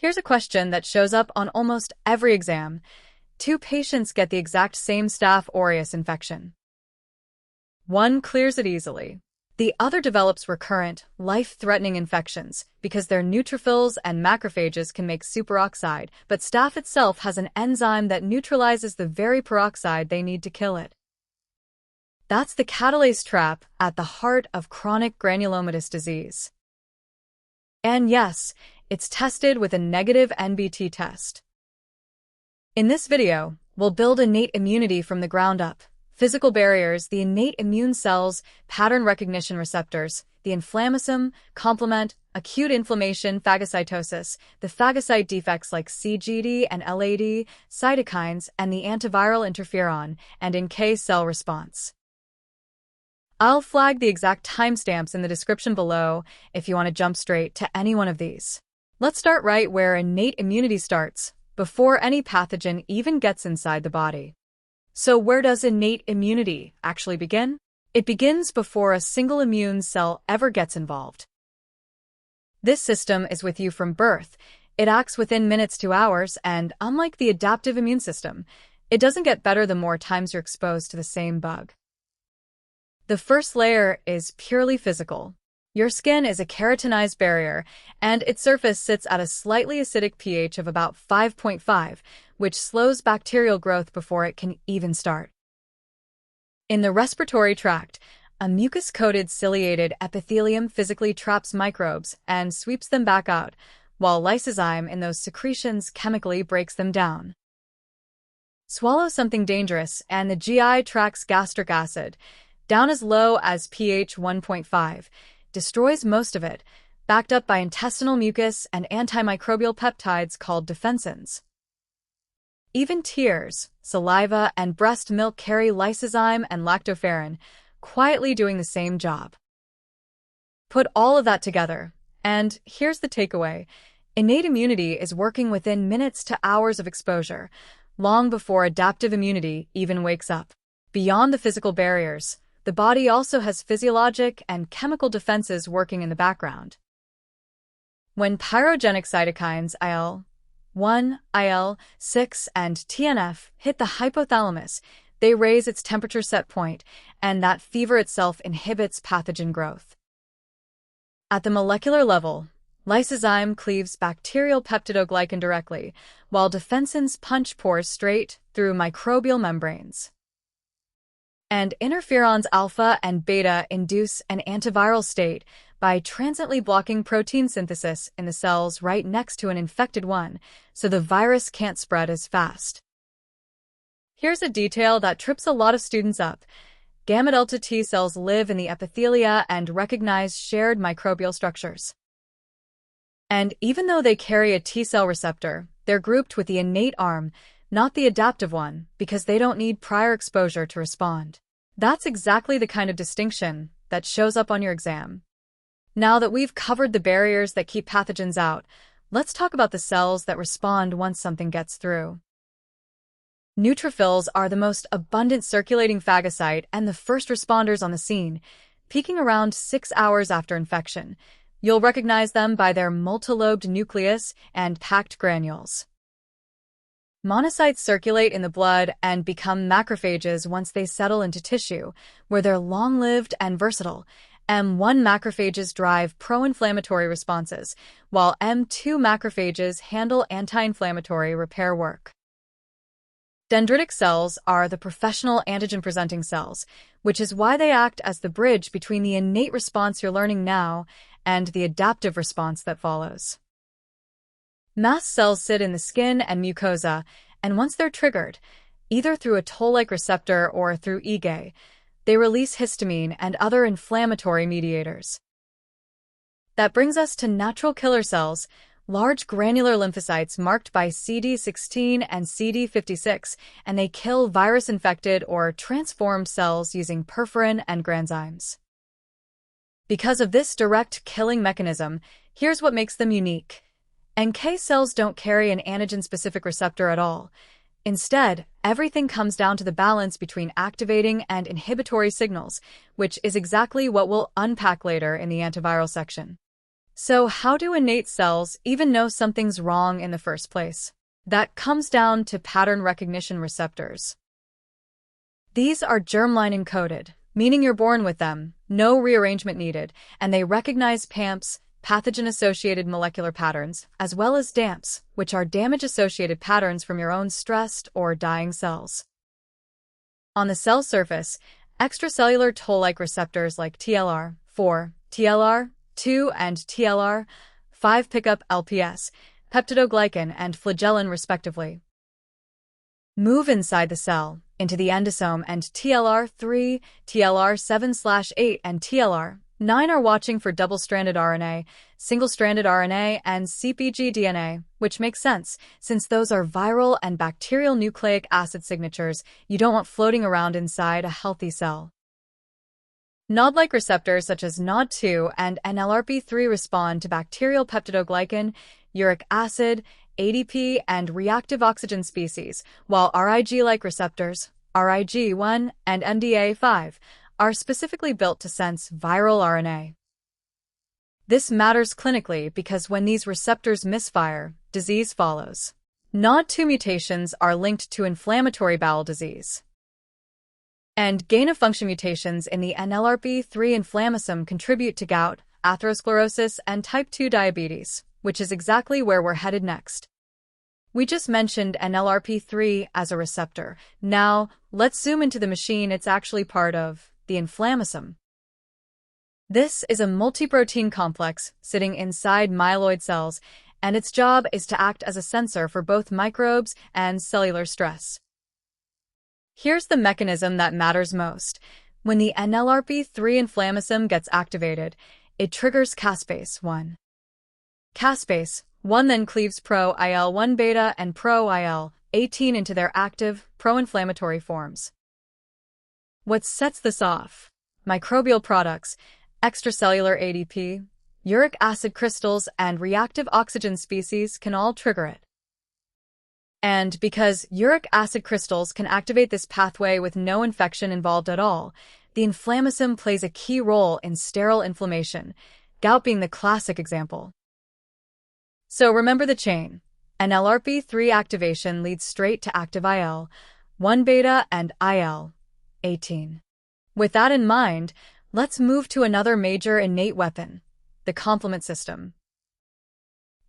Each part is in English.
Here's a question that shows up on almost every exam. Two patients get the exact same Staph aureus infection. One clears it easily. The other develops recurrent, life-threatening infections because their neutrophils and macrophages can make superoxide, but Staph itself has an enzyme that neutralizes the very peroxide they need to kill it. That's the catalase trap at the heart of chronic granulomatous disease. And yes, it's tested with a negative NBT test. In this video, we'll build innate immunity from the ground up. Physical barriers, the innate immune cells, pattern recognition receptors, the inflammasome, complement, acute inflammation, phagocytosis, the phagocyte defects like CGD and LAD, cytokines, and the antiviral interferon and NK cell response. I'll flag the exact timestamps in the description below if you want to jump straight to any one of these. Let's start right where innate immunity starts, before any pathogen even gets inside the body. So where does innate immunity actually begin? It begins before a single immune cell ever gets involved. This system is with you from birth. It acts within minutes to hours, and unlike the adaptive immune system, it doesn't get better the more times you're exposed to the same bug. The first layer is purely physical. Your skin is a keratinized barrier, and its surface sits at a slightly acidic pH of about 5.5, which slows bacterial growth before it can even start. In the respiratory tract, a mucus-coated ciliated epithelium physically traps microbes and sweeps them back out, while lysozyme in those secretions chemically breaks them down. Swallow something dangerous, and the GI tract's gastric acid, down as low as pH 1.5, destroys most of it, backed up by intestinal mucus and antimicrobial peptides called defensins. Even tears, saliva, and breast milk carry lysozyme and lactoferrin, quietly doing the same job. Put all of that together, and here's the takeaway. Innate immunity is working within minutes to hours of exposure, long before adaptive immunity even wakes up. Beyond the physical barriers, the body also has physiologic and chemical defenses working in the background. When pyrogenic cytokines IL-1, IL-6, and TNF hit the hypothalamus, they raise its temperature set point, and that fever itself inhibits pathogen growth. At the molecular level, lysozyme cleaves bacterial peptidoglycan directly, while defensins punch pores straight through microbial membranes. And interferons alpha and beta induce an antiviral state by transiently blocking protein synthesis in the cells right next to an infected one, so the virus can't spread as fast. Here's a detail that trips a lot of students up. Gamma delta T cells live in the epithelia and recognize shared microbial structures. And even though they carry a T cell receptor, they're grouped with the innate arm, not the adaptive one, because they don't need prior exposure to respond. That's exactly the kind of distinction that shows up on your exam. Now that we've covered the barriers that keep pathogens out, let's talk about the cells that respond once something gets through. Neutrophils are the most abundant circulating phagocyte and the first responders on the scene, peaking around 6 hours after infection. You'll recognize them by their multilobed nucleus and packed granules. Monocytes circulate in the blood and become macrophages once they settle into tissue, where they're long-lived and versatile. M1 macrophages drive pro-inflammatory responses, while M2 macrophages handle anti-inflammatory repair work. Dendritic cells are the professional antigen-presenting cells, which is why they act as the bridge between the innate response you're learning now and the adaptive response that follows. Mast cells sit in the skin and mucosa, and once they're triggered, either through a toll-like receptor or through IgA, they release histamine and other inflammatory mediators. That brings us to natural killer cells, large granular lymphocytes marked by CD16 and CD56, and they kill virus-infected or transformed cells using perforin and granzymes. Because of this direct killing mechanism, here's what makes them unique. NK cells don't carry an antigen-specific receptor at all. Instead, everything comes down to the balance between activating and inhibitory signals, which is exactly what we'll unpack later in the antiviral section. So how do innate cells even know something's wrong in the first place? That comes down to pattern recognition receptors. These are germline encoded, meaning you're born with them, no rearrangement needed, and they recognize PAMPs, pathogen-associated molecular patterns, as well as DAMPs, which are damage-associated patterns from your own stressed or dying cells. On the cell surface, extracellular toll-like receptors like TLR4, TLR2, and TLR5 pick up LPS, peptidoglycan, and flagellin respectively. Move inside the cell, into the endosome, and TLR3, TLR7/8, and TLR9 are watching for double-stranded RNA, single-stranded RNA, and CpG DNA, which makes sense, since those are viral and bacterial nucleic acid signatures you don't want floating around inside a healthy cell. NOD-like receptors such as NOD2 and NLRP3 respond to bacterial peptidoglycan, uric acid, ADP, and reactive oxygen species, while RIG-like receptors, RIG1 and MDA5, are specifically built to sense viral RNA. This matters clinically because when these receptors misfire, disease follows. NOD2 mutations are linked to inflammatory bowel disease. And gain-of-function mutations in the NLRP3 inflammasome contribute to gout, atherosclerosis, and type 2 diabetes, which is exactly where we're headed next. We just mentioned NLRP3 as a receptor. Now, let's zoom into the machine it's actually part of, the inflammasome. This is a multi-protein complex sitting inside myeloid cells, and its job is to act as a sensor for both microbes and cellular stress. Here's the mechanism that matters most. When the NLRP3 inflammasome gets activated, it triggers caspase 1. Caspase 1 then cleaves pro-IL-1 beta and pro-IL-18 into their active, pro-inflammatory forms. What sets this off? Microbial products, extracellular ADP, uric acid crystals, and reactive oxygen species can all trigger it. And because uric acid crystals can activate this pathway with no infection involved at all, the inflammasome plays a key role in sterile inflammation, gout being the classic example. So remember the chain. NLRP3 activation leads straight to active IL-1 beta and IL-18. With that in mind, let's move to another major innate weapon, the complement system.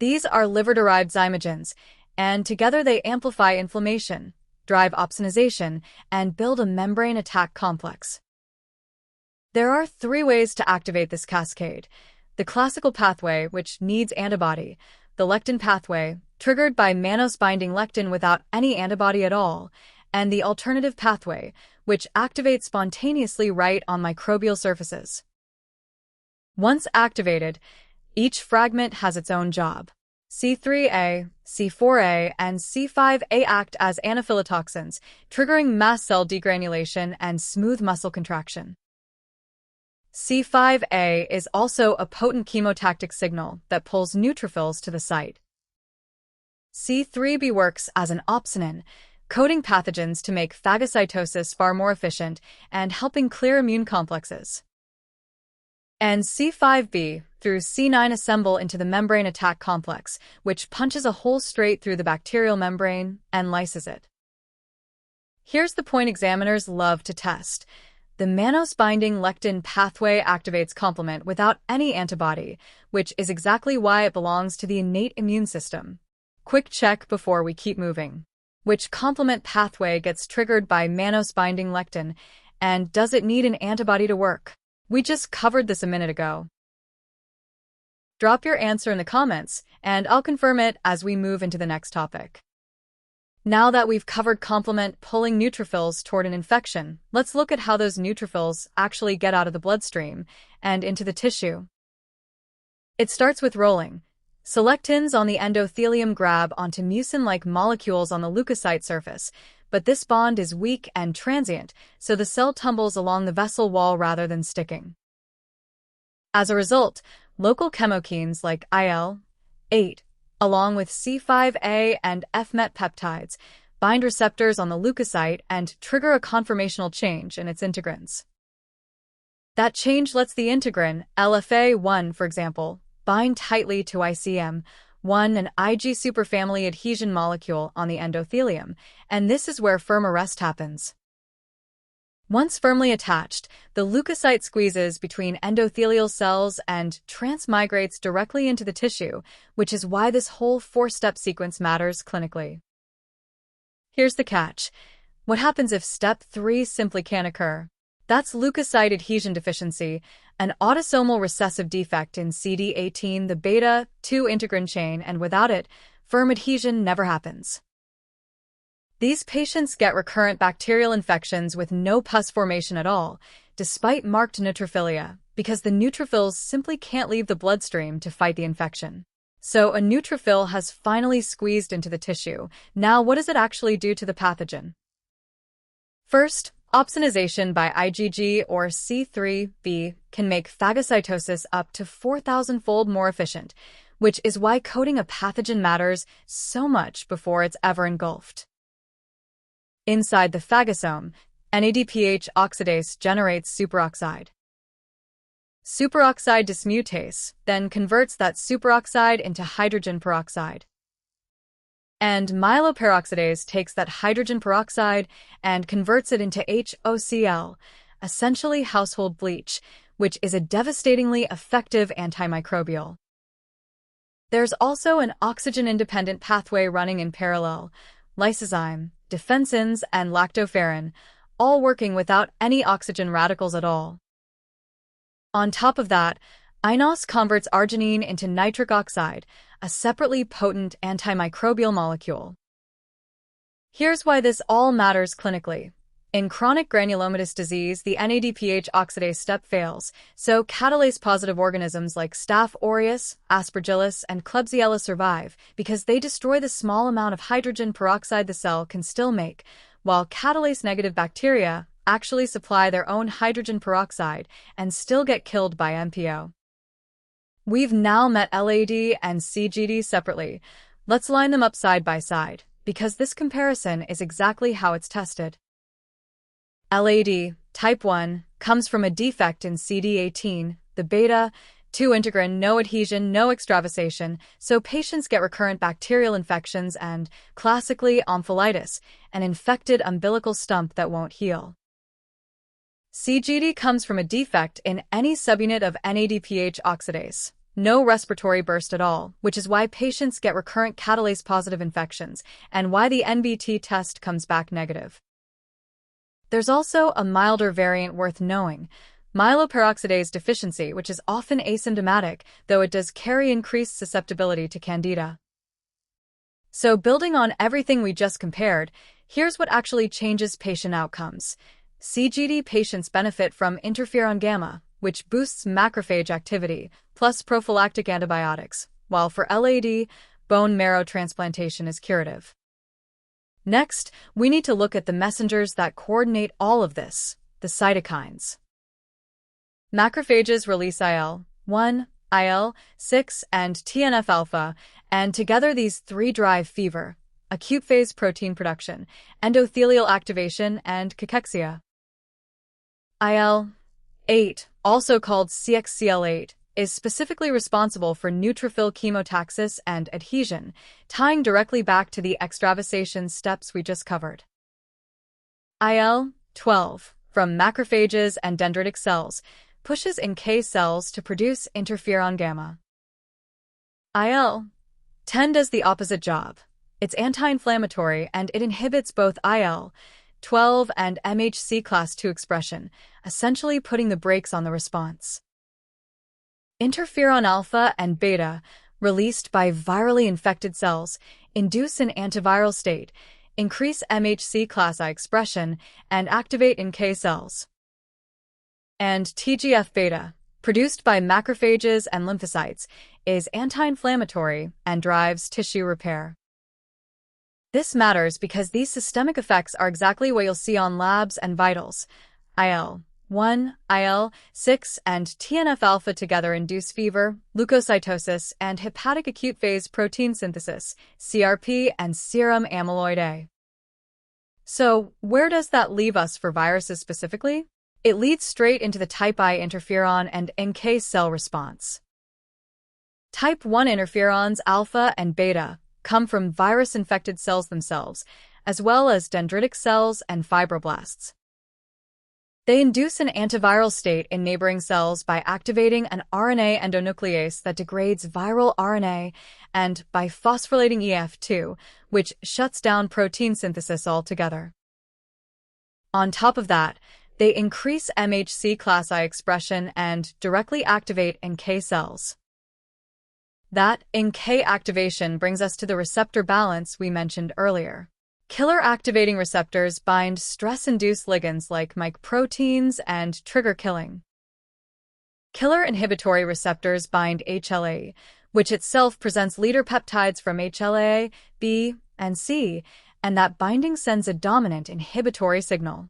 These are liver-derived zymogens, and together they amplify inflammation, drive opsonization, and build a membrane attack complex. There are 3 ways to activate this cascade. The classical pathway, which needs antibody, the lectin pathway, triggered by mannose-binding lectin without any antibody at all, and the alternative pathway, which activates spontaneously right on microbial surfaces. Once activated, each fragment has its own job. C3a, C4a, and C5a act as anaphylatoxins, triggering mast cell degranulation and smooth muscle contraction. C5a is also a potent chemotactic signal that pulls neutrophils to the site. C3b works as an opsonin, coating pathogens to make phagocytosis far more efficient and helping clear immune complexes. And C5b through C9 assemble into the membrane attack complex, which punches a hole straight through the bacterial membrane and lyses it. Here's the point examiners love to test. The mannose-binding lectin pathway activates complement without any antibody, which is exactly why it belongs to the innate immune system. Quick check before we keep moving. Which complement pathway gets triggered by mannose-binding lectin, and does it need an antibody to work? We just covered this a minute ago. Drop your answer in the comments, and I'll confirm it as we move into the next topic. Now that we've covered complement pulling neutrophils toward an infection, let's look at how those neutrophils actually get out of the bloodstream and into the tissue. It starts with rolling. Selectins on the endothelium grab onto mucin-like molecules on the leukocyte surface, but this bond is weak and transient, so the cell tumbles along the vessel wall rather than sticking. As a result, local chemokines like IL-8, along with C5a and F-MET peptides, bind receptors on the leukocyte and trigger a conformational change in its integrins. That change lets the integrin, LFA1 for example, bind tightly to ICM, an Ig superfamily adhesion molecule on the endothelium, and this is where firm arrest happens. Once firmly attached, the leukocyte squeezes between endothelial cells and transmigrates directly into the tissue, which is why this whole four-step sequence matters clinically. Here's the catch. What happens if step 3 simply can't occur? That's Leukocyte Adhesion Deficiency, an autosomal recessive defect in CD18, the beta-2 integrin chain, and without it, firm adhesion never happens. These patients get recurrent bacterial infections with no pus formation at all, despite marked neutrophilia, because the neutrophils simply can't leave the bloodstream to fight the infection. So a neutrophil has finally squeezed into the tissue. Now, what does it actually do to the pathogen? First, opsonization by IgG or C3b can make phagocytosis up to 4,000-fold more efficient, which is why coding a pathogen matters so much before it's ever engulfed. Inside the phagosome, NADPH oxidase generates superoxide. Superoxide dismutase then converts that superoxide into hydrogen peroxide. And myeloperoxidase takes that hydrogen peroxide and converts it into HOCl, essentially household bleach, which is a devastatingly effective antimicrobial. There's also an oxygen-independent pathway running in parallel: lysozyme, defensins, and lactoferrin, all working without any oxygen radicals at all. On top of that, iNOS converts arginine into nitric oxide, a separately potent antimicrobial molecule. Here's why this all matters clinically. In chronic granulomatous disease, the NADPH oxidase step fails, so catalase-positive organisms like Staph aureus, Aspergillus, and Klebsiella survive because they destroy the small amount of hydrogen peroxide the cell can still make, while catalase-negative bacteria actually supply their own hydrogen peroxide and still get killed by MPO. We've now met LAD and CGD separately. Let's line them up side by side, because this comparison is exactly how it's tested. LAD, type 1, comes from a defect in CD18, the beta-2 integrin, no adhesion, no extravasation, so patients get recurrent bacterial infections and, classically, omphalitis, an infected umbilical stump that won't heal. CGD comes from a defect in any subunit of NADPH oxidase, no respiratory burst at all, which is why patients get recurrent catalase-positive infections and why the NBT test comes back negative. There's also a milder variant worth knowing, myeloperoxidase deficiency, which is often asymptomatic, though it does carry increased susceptibility to candida. So building on everything we just compared, here's what actually changes patient outcomes. CGD patients benefit from interferon gamma, which boosts macrophage activity, plus prophylactic antibiotics, while for LAD, bone marrow transplantation is curative. Next, we need to look at the messengers that coordinate all of this, the cytokines. Macrophages release IL-1, IL-6, and TNF-alpha, and together these three drive fever, acute phase protein production, endothelial activation, and cachexia. IL-8, also called CXCL8, is specifically responsible for neutrophil chemotaxis and adhesion, tying directly back to the extravasation steps we just covered. IL-12, from macrophages and dendritic cells, pushes NK cells to produce interferon gamma. IL-10 does the opposite job. It's anti-inflammatory and it inhibits both IL-12 and MHC class II expression, essentially putting the brakes on the response. Interferon alpha and beta, released by virally infected cells, induce an antiviral state, increase MHC class I expression, and activate NK cells. And TGF-beta, produced by macrophages and lymphocytes, is anti-inflammatory and drives tissue repair. This matters because these systemic effects are exactly what you'll see on labs and vitals. IL-1, IL-6, and TNF-alpha together induce fever, leukocytosis, and hepatic acute phase protein synthesis, CRP, and serum amyloid A. So, where does that leave us for viruses specifically? It leads straight into the type I interferon and NK cell response. Type 1 interferons alpha and beta come from virus-infected cells themselves, as well as dendritic cells and fibroblasts. They induce an antiviral state in neighboring cells by activating an RNA endonuclease that degrades viral RNA and by phosphorylating EF2, which shuts down protein synthesis altogether. On top of that, they increase MHC class I expression and directly activate NK cells. That NK activation brings us to the receptor balance we mentioned earlier. Killer activating receptors bind stress-induced ligands like mycoproteins and trigger killing. Killer inhibitory receptors bind HLA, which itself presents leader peptides from HLA, B, and C, and that binding sends a dominant inhibitory signal.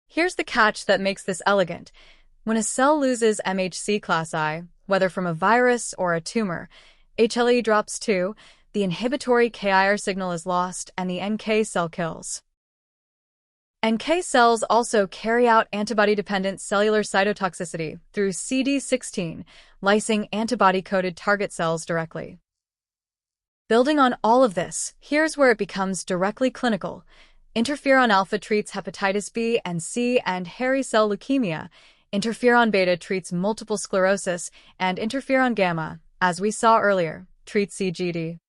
Here's the catch that makes this elegant. When a cell loses MHC class I, whether from a virus or a tumor, HLA drops too, the inhibitory KIR signal is lost and the NK cell kills. NK cells also carry out antibody-dependent cellular cytotoxicity through CD16, lysing antibody-coated target cells directly. Building on all of this, here's where it becomes directly clinical. Interferon alpha treats hepatitis B and C and hairy cell leukemia. Interferon beta treats multiple sclerosis, and interferon gamma, as we saw earlier, treats CGD.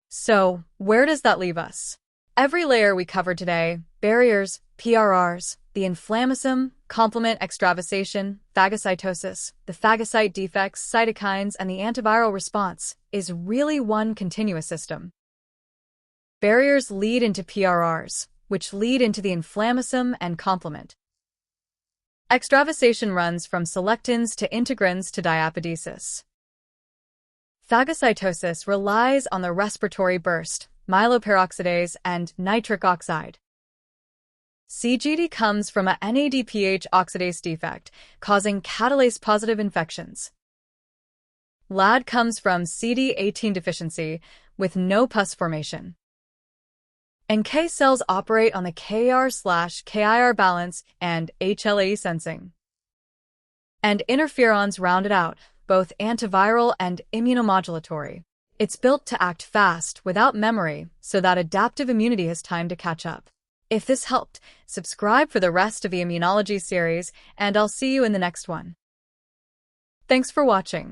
So, where does that leave us? Every layer we covered today, barriers, PRRs, the inflammasome, complement extravasation, phagocytosis, the phagocyte defects, cytokines, and the antiviral response, is really one continuous system. Barriers lead into PRRs, which lead into the inflammasome and complement. Extravasation runs from selectins to integrins to diapedesis. Phagocytosis relies on the respiratory burst, myeloperoxidase, and nitric oxide. CGD comes from a NADPH oxidase defect, causing catalase-positive infections. LAD comes from CD18 deficiency, with no pus formation. NK cells operate on the KR/KIR balance and HLA sensing. And interferons round it out, both antiviral and immunomodulatory. It's built to act fast, without memory, so that adaptive immunity has time to catch up. If this helped, subscribe for the rest of the Immunology series, and I'll see you in the next one. Thanks for watching.